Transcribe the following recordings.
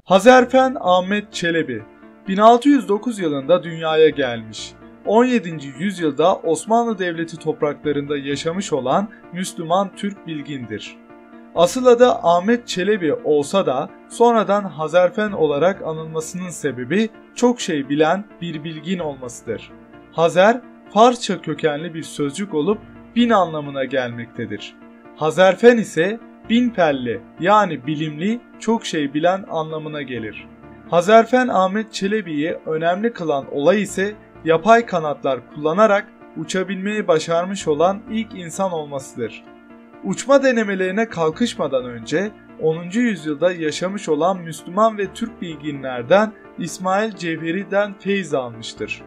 Hazarfen Ahmet Çelebi 1609 yılında dünyaya gelmiş. 17. yüzyılda Osmanlı Devleti topraklarında yaşamış olan Müslüman Türk bilgindir. Asıl adı Ahmet Çelebi olsa da sonradan Hazarfen olarak anılmasının sebebi çok şey bilen bir bilgin olmasıdır. Hazar, Farsça kökenli bir sözcük olup bin anlamına gelmektedir. Hazarfen ise bin pelli yani bilimli, çok şey bilen anlamına gelir. Hazarfen Ahmet Çelebi'yi önemli kılan olay ise yapay kanatlar kullanarak uçabilmeyi başarmış olan ilk insan olmasıdır. Uçma denemelerine kalkışmadan önce 10. yüzyılda yaşamış olan Müslüman ve Türk bilginlerden İsmail Cevheri'den feyz almıştır.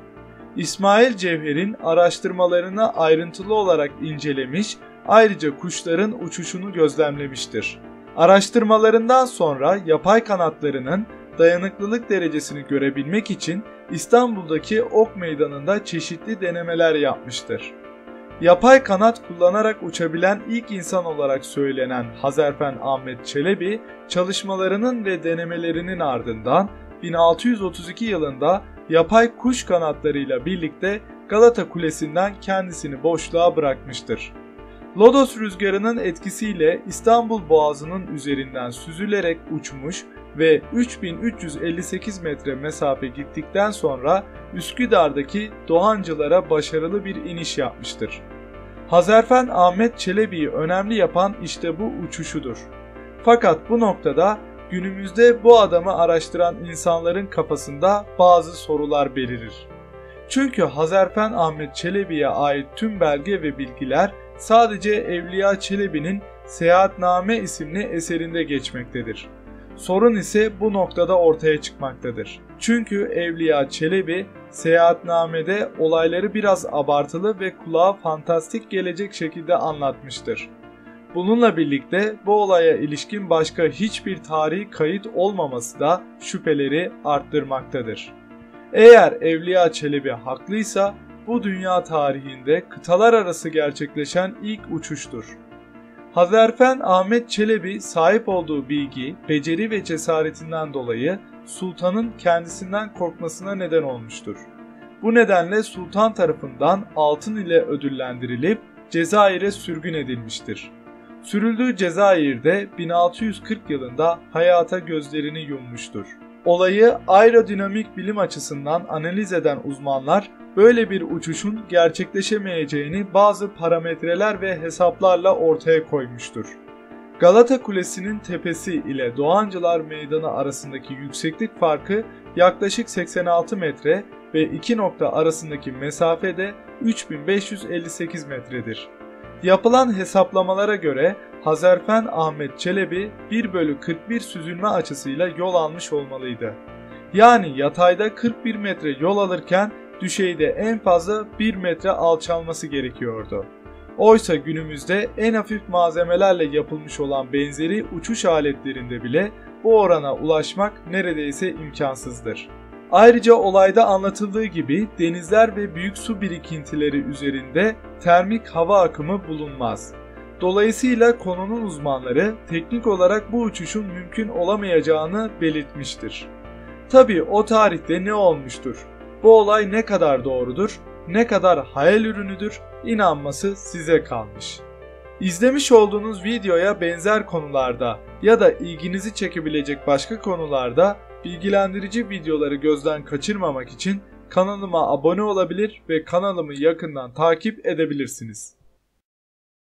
İsmail Cevher'in araştırmalarını ayrıntılı olarak incelemiş, ayrıca kuşların uçuşunu gözlemlemiştir. Araştırmalarından sonra yapay kanatlarının dayanıklılık derecesini görebilmek için İstanbul'daki Ok Meydanı'nda çeşitli denemeler yapmıştır. Yapay kanat kullanarak uçabilen ilk insan olarak söylenen Hazarfen Ahmet Çelebi, çalışmalarının ve denemelerinin ardından 1632 yılında yapay kuş kanatlarıyla birlikte Galata Kulesi'nden kendisini boşluğa bırakmıştır. Lodos rüzgarının etkisiyle İstanbul Boğazı'nın üzerinden süzülerek uçmuş ve 3358 metre mesafe gittikten sonra Üsküdar'daki Doğancılar'a başarılı bir iniş yapmıştır. Hazarfen Ahmet Çelebi'yi önemli yapan işte bu uçuşudur. Fakat bu noktada günümüzde bu adamı araştıran insanların kafasında bazı sorular belirir. Çünkü Hazarfen Ahmet Çelebi'ye ait tüm belge ve bilgiler sadece Evliya Çelebi'nin Seyahatname isimli eserinde geçmektedir. Sorun ise bu noktada ortaya çıkmaktadır. Çünkü Evliya Çelebi Seyahatname'de olayları biraz abartılı ve kulağa fantastik gelecek şekilde anlatmıştır. Bununla birlikte bu olaya ilişkin başka hiçbir tarihi kayıt olmaması da şüpheleri arttırmaktadır. Eğer Evliya Çelebi haklıysa bu dünya tarihinde kıtalar arası gerçekleşen ilk uçuştur. Hazarfen Ahmet Çelebi sahip olduğu bilgi, beceri ve cesaretinden dolayı sultanın kendisinden korkmasına neden olmuştur. Bu nedenle sultan tarafından altın ile ödüllendirilip Cezayir'e sürgün edilmiştir. Sürüldüğü Cezayir'de 1640 yılında hayata gözlerini yummuştur. Olayı aerodinamik bilim açısından analiz eden uzmanlar böyle bir uçuşun gerçekleşemeyeceğini bazı parametreler ve hesaplarla ortaya koymuştur. Galata Kulesi'nin tepesi ile Doğancılar Meydanı arasındaki yükseklik farkı yaklaşık 86 metre ve iki nokta arasındaki mesafe de 3558 metredir. Yapılan hesaplamalara göre Hazarfen Ahmet Çelebi 1/41 süzülme açısıyla yol almış olmalıydı. Yani yatayda 41 metre yol alırken düşeyde en fazla 1 metre alçalması gerekiyordu. Oysa günümüzde en hafif malzemelerle yapılmış olan benzeri uçuş aletlerinde bile bu orana ulaşmak neredeyse imkansızdır. Ayrıca olayda anlatıldığı gibi denizler ve büyük su birikintileri üzerinde termik hava akımı bulunmaz. Dolayısıyla konunun uzmanları teknik olarak bu uçuşun mümkün olamayacağını belirtmiştir. Tabii o tarihte ne olmuştur? Bu olay ne kadar doğrudur, ne kadar hayal ürünüdür, inanması size kalmış. İzlemiş olduğunuz videoya benzer konularda ya da ilginizi çekebilecek başka konularda bilgilendirici videoları gözden kaçırmamak için kanalıma abone olabilir ve kanalımı yakından takip edebilirsiniz.